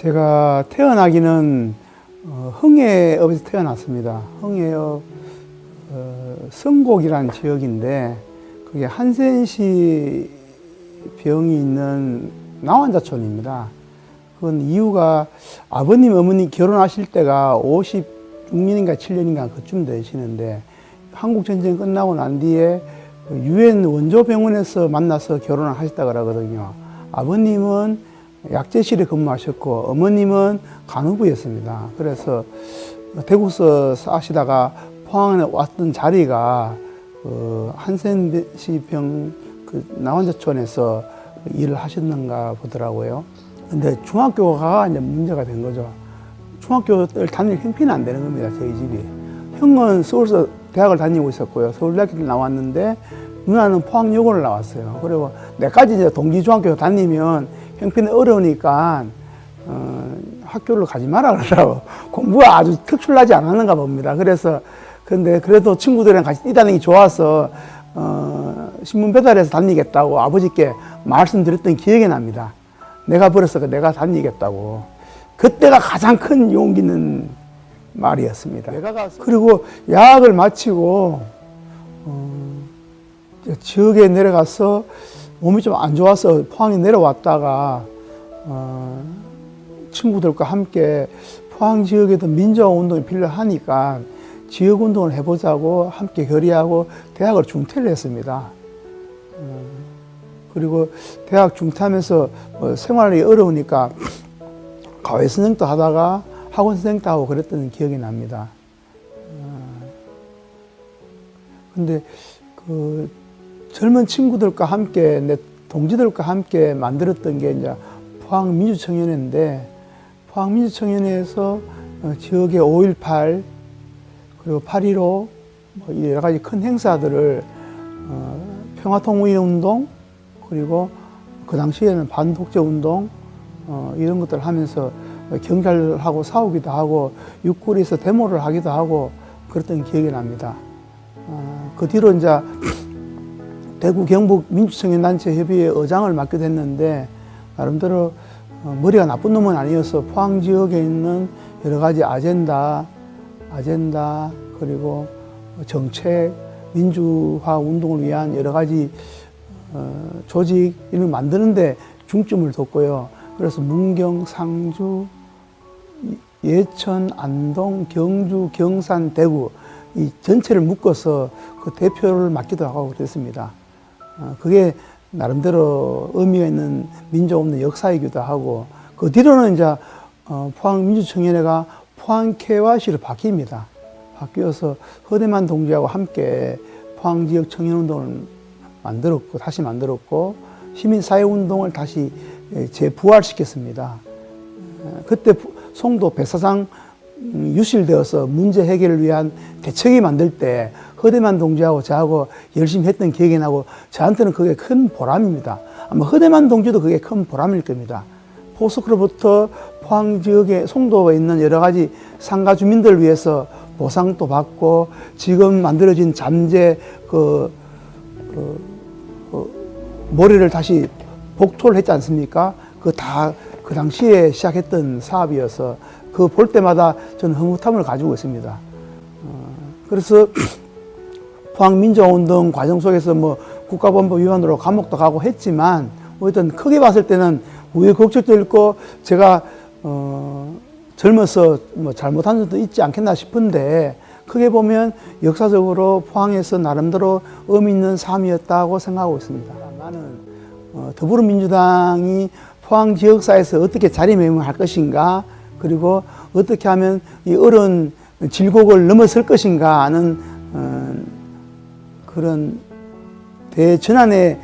제가 태어나기는 흥해읍에서 태어났습니다. 흥해읍 성곡이라는 지역인데 그게 한센시 병이 있는 나환자촌입니다. 그건 이유가 아버님, 어머니 결혼하실 때가 56년인가 7년인가 그쯤 되시는데 한국전쟁 끝나고 난 뒤에 유엔 원조병원에서 만나서 결혼을 하셨다 그러거든요. 아버님은 약재실에 근무하셨고 어머님은 간호부였습니다. 그래서 대구서 사시다가 포항에 왔던 자리가 한센시병 나환자촌에서 일을 하셨는가 보더라고요. 근데 중학교가 이제 문제가 된 거죠. 중학교를 다닐 형편이 안 되는 겁니다, 저희 집이. 형은 서울서 대학을 다니고 있었고요. 서울대학교를 나왔는데 누나는 포항여고를 나왔어요. 그리고 내까지 이제 동기중학교 다니면 형편이 어려우니까 학교를 가지 마라 그러더라고. 공부가 아주 특출나지 않았는가 봅니다. 그래서 근데 그래도 친구들이랑 같이 뛰다니는 게 좋아서 신문 배달해서 다니겠다고 아버지께 말씀드렸던 기억이 납니다. 내가 버렸으니까 내가 다니겠다고. 그때가 가장 큰 용기 있는 말이었습니다. 그리고 야학을 마치고 지역에 내려가서 몸이 좀 안 좋아서 포항에 내려왔다가 친구들과 함께 포항 지역에도 민주화운동이 필요하니까 지역운동을 해보자고 함께 결의하고 대학을 중퇴를 했습니다. 그리고 대학 중퇴하면서 생활이 어려우니까 가외 선생도 하다가 학원 선생도 하고 그랬던 기억이 납니다. 근데 그 젊은 친구들과 함께 내 동지들과 함께 만들었던 게 이제 포항민주청년회인데 포항민주청년회에서 지역의 5.18 그리고 8.15 여러 가지 큰 행사들을 평화통일운동 그리고 그 당시에는 반독재운동 이런 것들을 하면서 경찰하고 싸우기도 하고 육구리에서 데모를 하기도 하고 그랬던 기억이 납니다. 그 뒤로 이제 대구 경북 민주청년단체협의회 의장을 맡게 됐는데 나름대로 머리가 나쁜 놈은 아니어서 포항 지역에 있는 여러 가지 아젠다 그리고 정책, 민주화 운동을 위한 여러 가지 조직 이런 걸 만드는데 중점을 뒀고요. 그래서 문경, 상주, 예천, 안동, 경주, 경산, 대구 이 전체를 묶어서 그 대표를 맡기도 하고 그랬습니다. 그게 나름대로 의미가 있는 민주운동 역사이기도 하고 그 뒤로는 이제 포항민주청년회가 포항케와시로 바뀝니다. 바뀌어서 허대만 동지하고 함께 포항 지역 청년운동을 만들었고 다시 만들었고 시민사회운동을 다시 재부활시켰습니다. 그때 송도 백사장 유실되어서 문제 해결을 위한 대책이 만들 때 허대만 동지하고 저하고 열심히 했던 기억이 나고 저한테는 그게 큰 보람입니다. 아마 허대만 동지도 그게 큰 보람일 겁니다. 포스크로부터 포항 지역에 송도에 있는 여러 가지 상가 주민들을 위해서 보상도 받고 지금 만들어진 잠재 모래를 다시 복토를 했지 않습니까? 그 당시에 시작했던 사업이어서 그 볼 때마다 저는 흐뭇함을 가지고 있습니다. 그래서 포항민주화운동 과정 속에서 뭐 국가본부 위반으로 감옥도 가고 했지만 어쨌든 크게 봤을 때는 우여곡절도 있고 제가 젊어서 뭐 잘못한 점도 있지 않겠나 싶은데 크게 보면 역사적으로 포항에서 나름대로 의미 있는 삶이었다고 생각하고 있습니다. 나는 더불어민주당이 포항 지역사회에서 어떻게 자리매김할 것인가 그리고 어떻게 하면 이 어려운 질곡을 넘어설 것인가 하는 그런 대전환의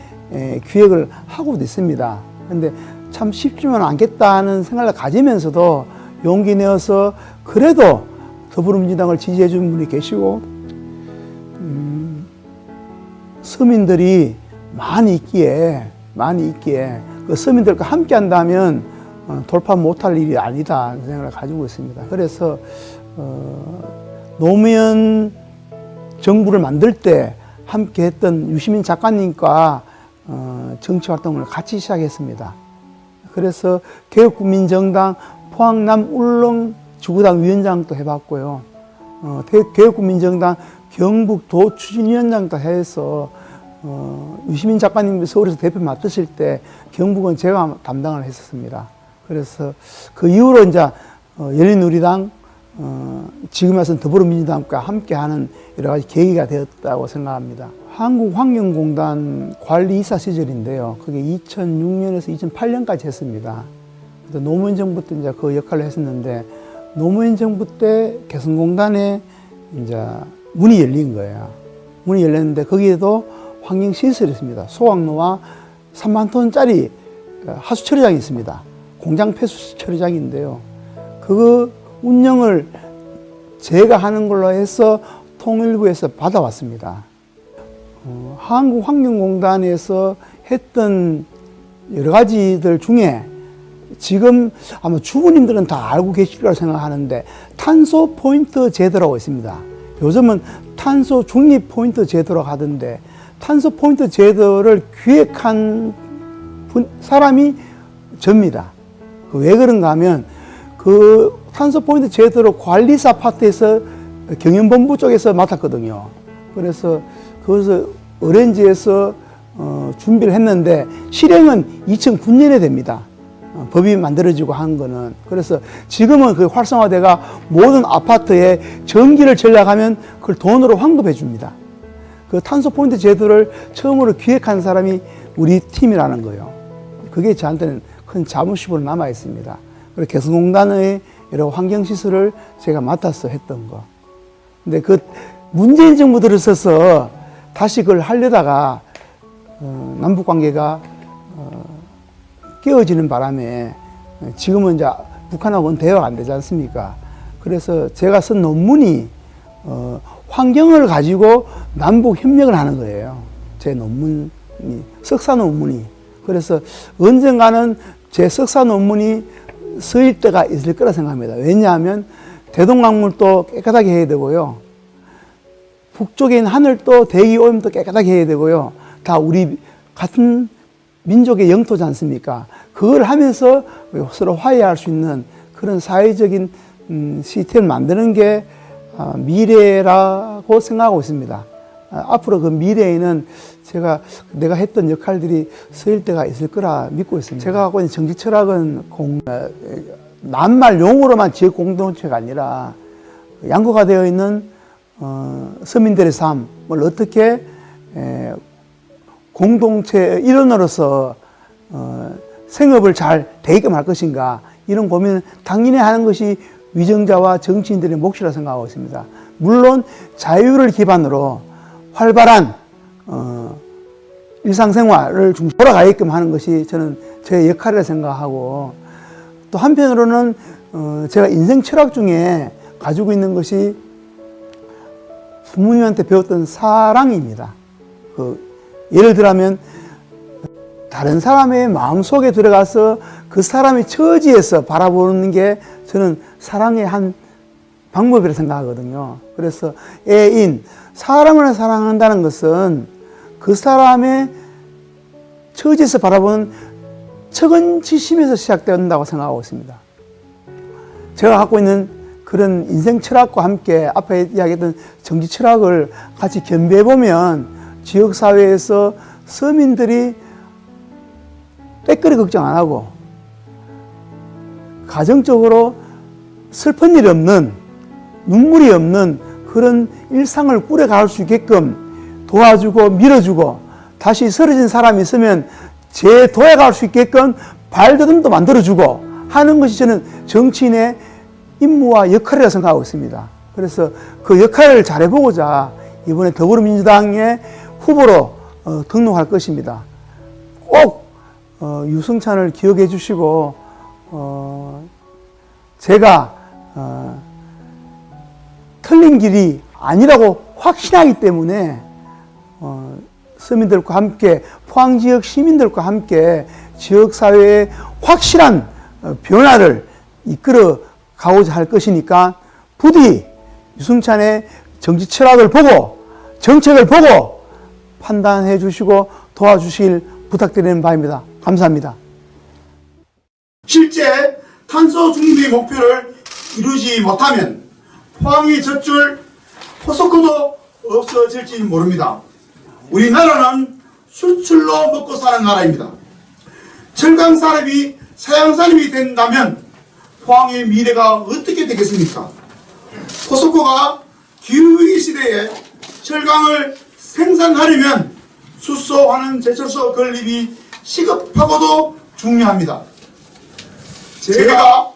기획을 하고도 있습니다. 그런데 참 쉽지는 않겠다는 생각을 가지면서도 용기 내어서 그래도 더불어민주당을 지지해 준 분이 계시고 서민들이 많이 있기에 그 서민들과 함께 한다면 돌파 못할 일이 아니다 생각을 가지고 있습니다. 그래서 노무현 정부를 만들 때 함께 했던 유시민 작가님과 정치활동을 같이 시작했습니다. 그래서 개혁국민정당 포항남 울릉 지구당 위원장도 해봤고요. 개혁국민정당 경북도 추진위원장도 해서 유시민 작가님 서울에서 대표 맡으실 때 경북은 제가 담당을 했었습니다. 그래서 그 이후로 이제 열린우리당 지금 와서는 더불어민주당과 함께하는 여러 가지 계기가 되었다고 생각합니다. 한국환경공단 관리이사 시절인데요. 그게 2006년에서 2008년까지 했습니다. 노무현 정부 때 이제 그 역할을 했었는데, 노무현 정부 때 개성공단에 이제 문이 열린 거예요. 문이 열렸는데 거기에도 환경시설이 있습니다. 소각로와 3만 톤짜리 하수 처리장이 있습니다. 공장 폐수 처리장인데요. 그 운영을 제가 하는 걸로 해서 통일부에서 받아왔습니다. 한국환경공단에서 했던 여러 가지들 중에 지금 아마 주부님들은 다 알고 계실 거라 생각하는데, 탄소 포인트 제도라고 있습니다. 요즘은 탄소 중립 포인트 제도라고 하던데, 탄소 포인트 제도를 기획한 사람이 접니다. 왜 그런가 하면, 그 탄소 포인트 제도를 관리사 파트에서 경영본부 쪽에서 맡았거든요. 그래서 그것을 어렌지에서 준비를 했는데, 실행은 2009년에 됩니다. 법이 만들어지고 한 거는. 그래서 지금은 그 활성화돼가 모든 아파트에 전기를 전략하면 그걸 돈으로 환급해 줍니다. 그 탄소 포인트 제도를 처음으로 기획한 사람이 우리 팀이라는 거예요. 그게 저한테는 큰 자부심으로 남아 있습니다. 그리고 개성공단의 여러 환경시설을 제가 맡아서 했던 거. 근데 그 문재인 정부 들어서서 다시 그걸 하려다가 남북관계가 깨어지는 바람에 지금은 이제 북한하고는 대화가 안 되지 않습니까? 그래서 제가 쓴 논문이 환경을 가지고 남북 협력을 하는 거예요. 제 논문이, 석사 논문이. 그래서 언젠가는 제 석사 논문이 쓰일 때가 있을 거라 생각합니다. 왜냐하면 대동강물도 깨끗하게 해야 되고요. 북쪽에 있는 하늘도 대기 오염도 깨끗하게 해야 되고요. 다 우리 같은 민족의 영토지 않습니까? 그걸 하면서 서로 화해할 수 있는 그런 사회적인 시스템을 만드는 게 미래라고 생각하고 있습니다. 앞으로 그 미래에는 내가 했던 역할들이 쓰일 때가 있을 거라 믿고 있습니다. 제가 갖고 있는 정치 철학은 낱말 용어로만 지역 공동체가 아니라 양극화 되어 있는 서민들의 삶을 어떻게 공동체 일원으로서 생업을 잘 되게끔 할 것인가, 이런 고민을 당연히 하는 것이 위정자와 정치인들의 몫이라고 생각하고 있습니다. 물론 자유를 기반으로 활발한 일상생활을 돌아가게끔 하는 것이 저는 제 역할이라 생각하고, 또 한편으로는 제가 인생 철학 중에 가지고 있는 것이 부모님한테 배웠던 사랑입니다. 예를 들면 다른 사람의 마음속에 들어가서 그 사람의 처지에서 바라보는 게 저는 사랑의 한 방법이라고 생각하거든요. 그래서 애인, 사람을 사랑한다는 것은 그 사람의 처지에서 바라보는 측은지심에서 시작된다고 생각하고 있습니다. 제가 갖고 있는 그런 인생 철학과 함께 앞에 이야기했던 정치 철학을 같이 겸비해보면 지역사회에서 서민들이 때거리 걱정 안 하고 가정적으로 슬픈 일이 없는, 눈물이 없는 그런 일상을 꾸려갈 수 있게끔 도와주고 밀어주고, 다시 쓰러진 사람이 있으면 재도약할 수 있게끔 발돋움도 만들어주고 하는 것이 저는 정치인의 임무와 역할이라고 생각하고 있습니다. 그래서 그 역할을 잘해보고자 이번에 더불어민주당의 후보로 등록할 것입니다. 꼭 유승찬을 기억해 주시고, 제가 틀린 길이 아니라고 확신하기 때문에 서민들과 함께, 포항지역 시민들과 함께 지역사회의 확실한 변화를 이끌어 가고자 할 것이니까 부디 유승찬의 정치 철학을 보고 정책을 보고 판단해 주시고 도와주실 부탁드리는 바입니다. 감사합니다. 실제 탄소 중립의 목표를 이루지 못하면 포항의 젖줄 포스코도 없어질지 모릅니다. 우리나라는 수출로 먹고 사는 나라입니다. 철강 산업이 사양 산업이 된다면 포항의 미래가 어떻게 되겠습니까? 포스코가 기후위기 시대에 철강을 생산하려면 수소, 환원, 제철소 건립이 시급하고도 중요합니다. 제가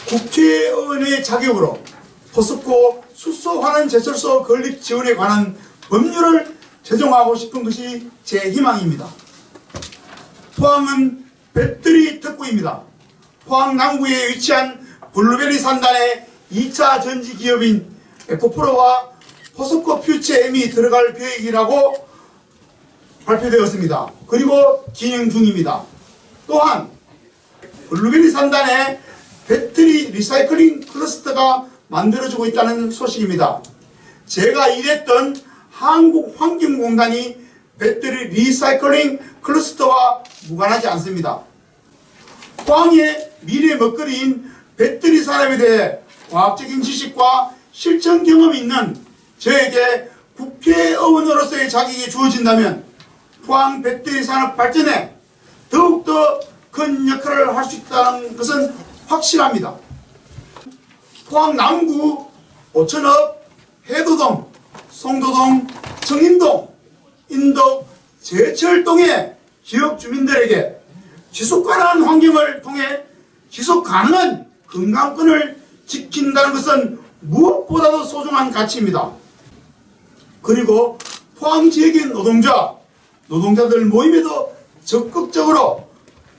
국회의원의 자격으로 포스코 수소, 환원, 제철소 건립 지원에 관한 법률을 제정하고 싶은 것이 제 희망입니다. 포항은 배터리 특구입니다. 포항 남구에 위치한 블루베리 산단의 2차 전지 기업인 에코프로와 포스코 퓨처엠이 들어갈 계획이라고 발표되었습니다. 그리고 진행 중입니다. 또한 블루베리 산단에 배터리 리사이클링 클러스터가 만들어지고 있다는 소식입니다. 제가 일했던 한국환경공단이 배터리 리사이클링 클러스터와 무관하지 않습니다. 포항의 미래 먹거리인 배터리 산업에 대해 과학적인 지식과 실전 경험이 있는 저에게 국회의원으로서의 자격이 주어진다면 포항 배터리 산업 발전에 더욱더 큰 역할을 할 수 있다는 것은 확실합니다. 포항 남구, 오천읍, 해도동, 송도동, 청인동, 인덕, 제철동의 지역 주민들에게 지속 가능한 환경을 통해 지속 가능한 건강권을 지킨다는 것은 무엇보다도 소중한 가치입니다. 그리고 포항 지역의 노동자들 모임에도 적극적으로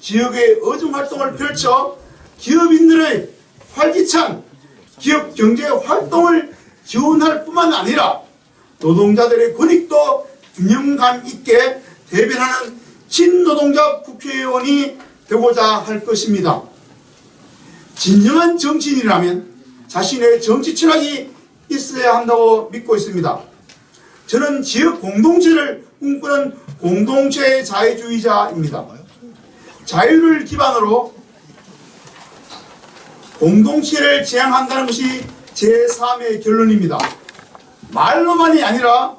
지역의 어종활동을 펼쳐 기업인들의 활기찬 기업 경제 활동을 지원할 뿐만 아니라 노동자들의 권익도 균형감 있게 대변하는 친노동자 국회의원이 되고자 할 것입니다. 진정한 정치인이라면 자신의 정치 철학이 있어야 한다고 믿고 있습니다. 저는 지역 공동체를 꿈꾸는 공동체 자유주의자입니다. 자유를 기반으로 공동체를 지향한다는 것이 제3의 결론입니다. 말로만이 아니라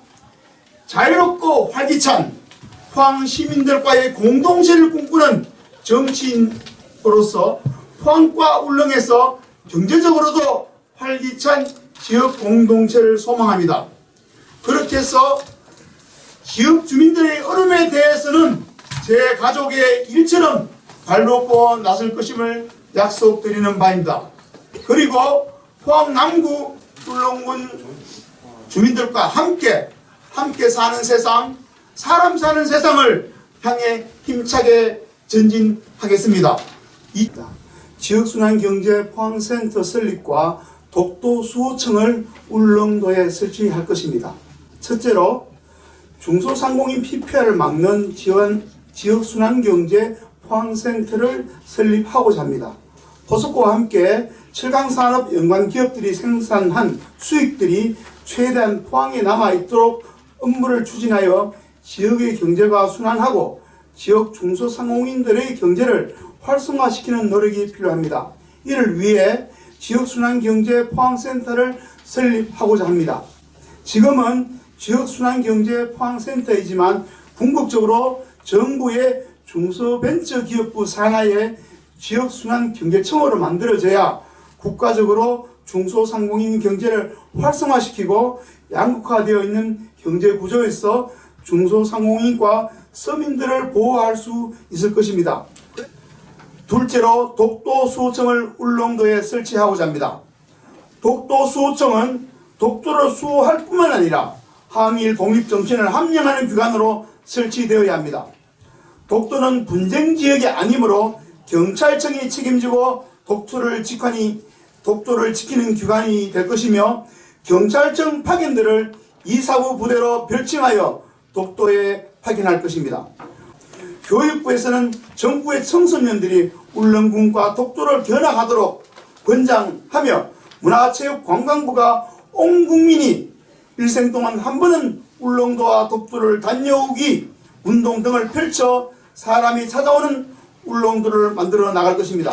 자유롭고 활기찬 포항 시민들과의 공동체를 꿈꾸는 정치인으로서 포항과 울릉에서 경제적으로도 활기찬 지역 공동체를 소망합니다. 그렇게 해서 지역 주민들의 어려움에 대해서는 제 가족의 일처럼 발벗고 나설 것임을 약속드리는 바입니다. 그리고 포항 남구 울릉군 주민들과 함께 사는 세상, 사람 사는 세상을 향해 힘차게 전진하겠습니다. 지역순환경제 포항센터 설립과 독도 수호청을 울릉도에 설치할 것입니다. 첫째로 중소상공인 PPR을 막는 지역순환경제 포항센터를 설립하고자 합니다. 포스코와 함께 철강산업 연관 기업들이 생산한 수익들이 최대한 포항에 남아있도록 업무를 추진하여 지역의 경제가 순환하고 지역 중소상공인들의 경제를 활성화시키는 노력이 필요합니다. 이를 위해 지역순환경제 포항센터를 설립하고자 합니다. 지금은 지역순환경제 포항센터이지만 궁극적으로 정부의 중소벤처기업부 산하의 지역순환경제청으로 만들어져야 국가적으로 중소상공인 경제를 활성화시키고 양극화되어 있는 경제구조에서 중소상공인과 서민들을 보호할 수 있을 것입니다. 둘째로 독도수호청을 울릉도에 설치하고자 합니다. 독도수호청은 독도를 수호할 뿐만 아니라 항일 독립정신을 함양하는 기관으로 설치되어야 합니다. 독도는 분쟁지역이 아니므로 경찰청이 책임지고 독도를 지키는 기관이 될 것이며 경찰청 파견들을 이사부 부대로 별칭하여 독도에 파견할 것입니다. 교육부에서는 정부의 청소년들이 울릉군과 독도를 견학하도록 권장하며 문화체육관광부가 온 국민이 일생 동안 한 번은 울릉도와 독도를 다녀오기 운동 등을 펼쳐 사람이 찾아오는 울릉도를 만들어 나갈 것입니다.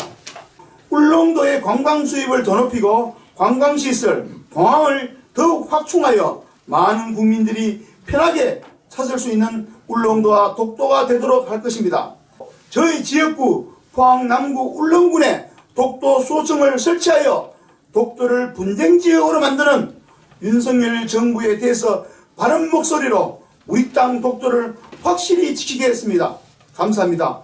울릉도의 관광 수입을 더 높이고 관광시설, 공항을 더욱 확충하여 많은 국민들이 편하게 찾을 수 있는 울릉도와 독도가 되도록 할 것입니다. 저희 지역구 포항 남구 울릉군에 독도 수호청을 설치하여 독도를 분쟁지역으로 만드는 윤석열 정부에 대해서 바른 목소리로 우리 땅 독도를 확실히 지키겠습니다. 감사합니다.